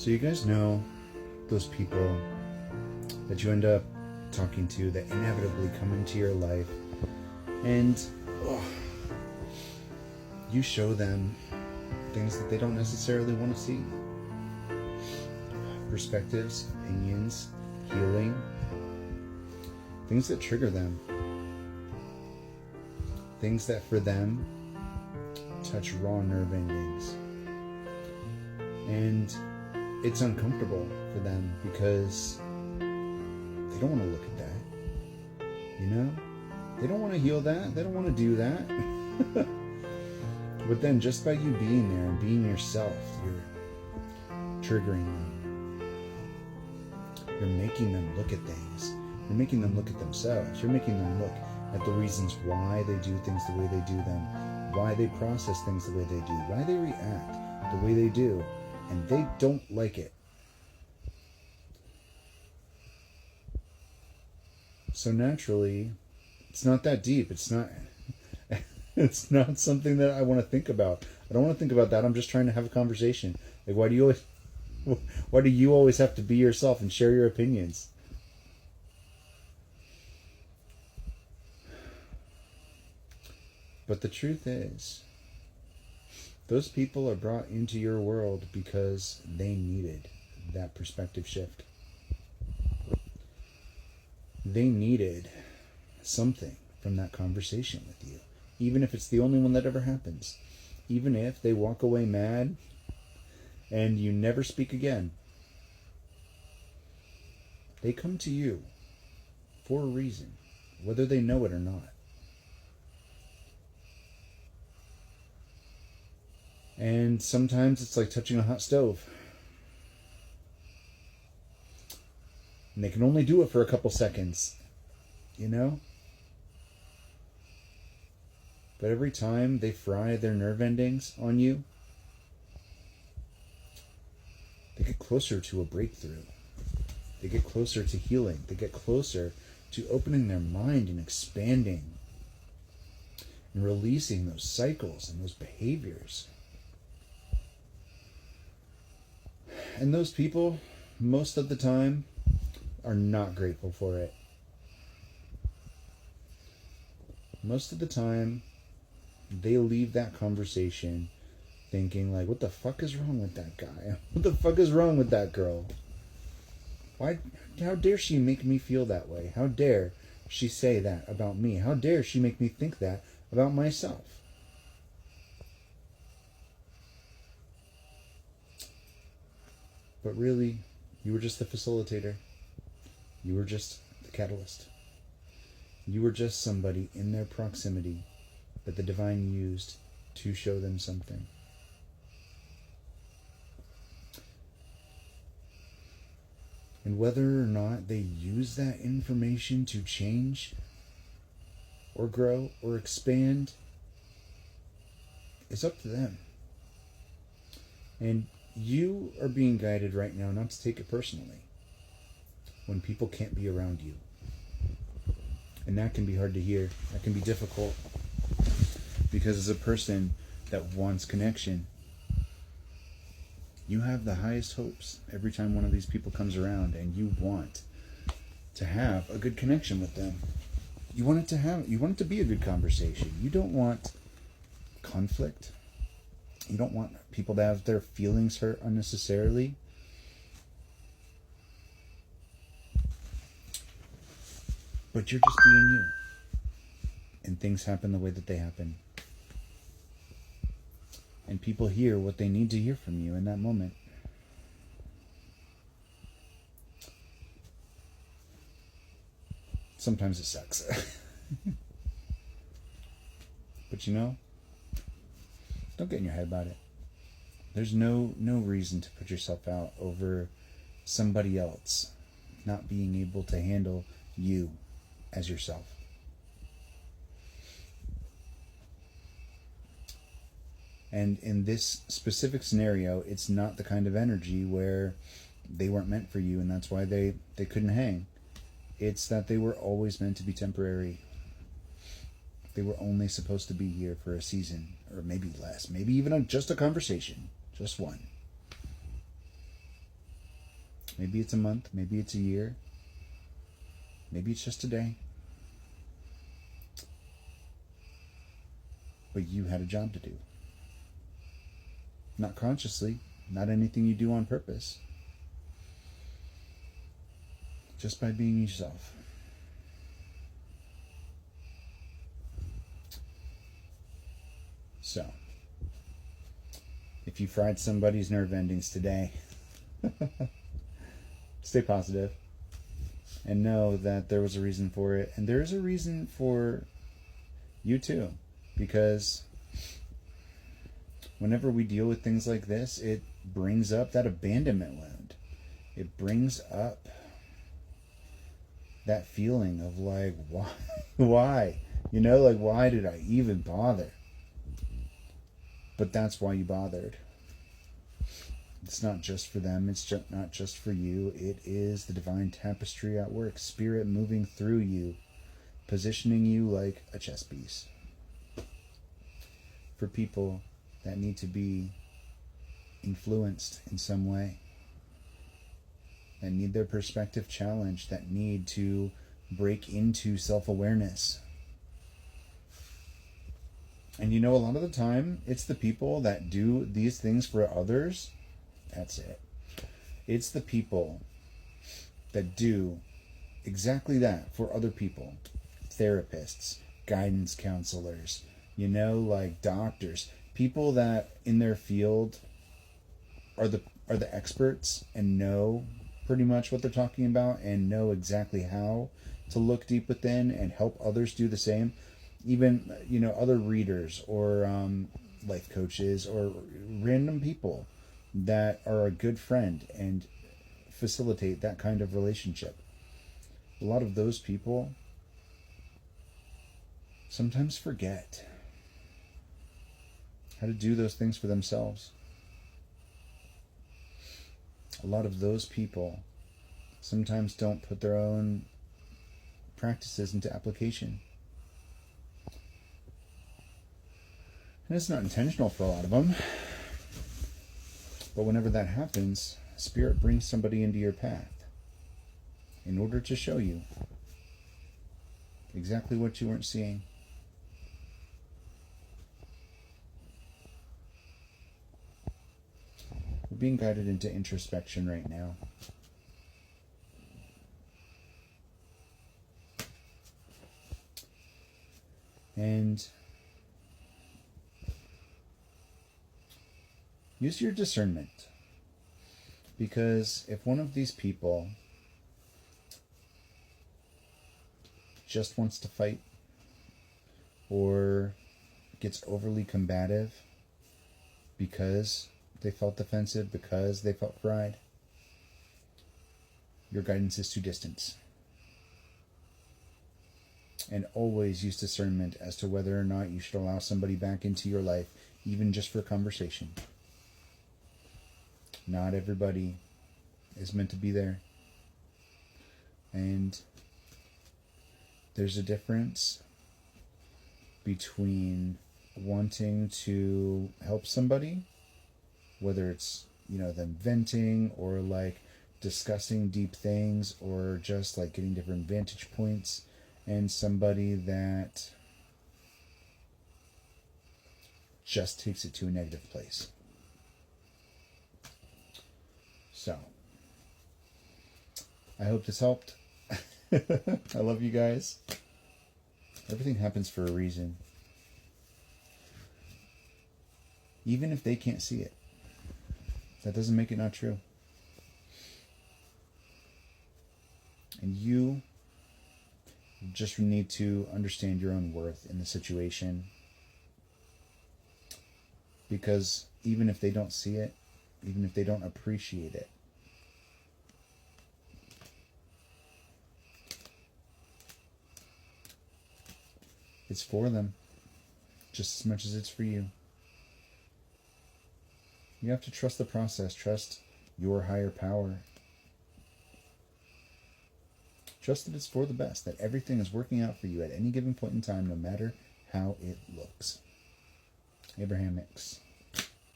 So you guys know those people that you end up talking to that inevitably come into your life, and you show them things that they don't necessarily want to see. Perspectives, opinions, healing, things that trigger them. Things that for them touch raw nerve endings. And it's uncomfortable for them because they don't want to look at that. You know? They don't want to heal that. They don't want to do that. But then just by you being there and being yourself, you're triggering them. You're making them look at things. You're making them look at themselves. You're making them look at the reasons why they do things the way they do them, why they process things the way they do, why they react the way they do, and they don't like it. So naturally, it's not that deep. It's not something that I want to think about. I don't want to think about that. I'm just trying to have a conversation. Like, why do you always have to be yourself and share your opinions? But the truth is, those people are brought into your world because they needed that perspective shift. They needed something from that conversation with you, even if it's the only one that ever happens. Even if they walk away mad and you never speak again. They come to you for a reason, whether they know it or not. And sometimes it's like touching a hot stove. And they can only do it for a couple seconds, you know? But every time they fry their nerve endings on you, they get closer to a breakthrough. They get closer to healing. They get closer to opening their mind and expanding and releasing those cycles and those behaviors. And those people, most of the time, are not grateful for it. Most of the time, they leave that conversation thinking like, what the fuck is wrong with that guy? What the fuck is wrong with that girl? How dare she make me feel that way? How dare she say that about me? How dare she make me think that about myself? But really, you were just the facilitator. You were just the catalyst. You were just somebody in their proximity that the divine used to show them something. And whether or not they use that information to change or grow or expand is up to them. And you are being guided right now not to take it personally when people can't be around you. And that can be hard to hear. That can be difficult. Because as a person that wants connection, you have the highest hopes every time one of these people comes around, and you want to have a good connection with them. You want it to be a good conversation. You don't want conflict. You don't want people to have their feelings hurt unnecessarily. But you're just being you. And things happen the way that they happen. And people hear what they need to hear from you in that moment. Sometimes it sucks. But you know, don't get in your head about it. There's no reason to put yourself out over somebody else not being able to handle you as yourself. And in this specific scenario, it's not the kind of energy where they weren't meant for you and that's why they couldn't hang. It's that they were always meant to be temporary. They were only supposed to be here for a season, or maybe less, maybe even just a conversation, just one. Maybe it's a month, maybe it's a year, maybe it's just a day. But you had a job to do. Not consciously, not anything you do on purpose. Just by being yourself. So, if you fried somebody's nerve endings today, stay positive and know that there was a reason for it. And there's a reason for you too. Because whenever we deal with things like this, it brings up that abandonment wound. It brings up that feeling of like, why? Why? You know, like, why did I even bother? But that's why you bothered. It's not just for them. It's not just for you. It is the divine tapestry at work. Spirit moving through you. Positioning you like a chess piece. For people that need to be influenced in some way. That need their perspective challenged. That need to break into self-awareness. And you know, a lot of the time, it's the people that do these things for others. That's it. It's the people that do exactly that for other people. Therapists, guidance counselors, you know, like doctors. People that in their field are the experts and know pretty much what they're talking about and know exactly how to look deep within and help others do the same. Even, you know, other readers or life coaches or random people that are a good friend and facilitate that kind of relationship. A lot of those people sometimes forget how to do those things for themselves. A lot of those people sometimes don't put their own practices into application. And it's not intentional for a lot of them. But whenever that happens, Spirit brings somebody into your path in order to show you exactly what you weren't seeing. We're being guided into introspection right now. And use your discernment. Because if one of these people just wants to fight or gets overly combative because they felt defensive, because they felt fried, your guidance is to distance. And always use discernment as to whether or not you should allow somebody back into your life, even just for conversation. Not everybody is meant to be there. And there's a difference between wanting to help somebody, whether it's, you know, them venting or like discussing deep things or just like getting different vantage points, and somebody that just takes it to a negative place. So, I hope this helped. I love you guys. Everything happens for a reason. Even if they can't see it, that doesn't make it not true. And you just need to understand your own worth in the situation. Because even if they don't see it, even if they don't appreciate it, it's for them just as much as it's for you. You have to trust the process, trust your higher power. Trust that it's for the best, that everything is working out for you at any given point in time, no matter how it looks. Abraham Hicks.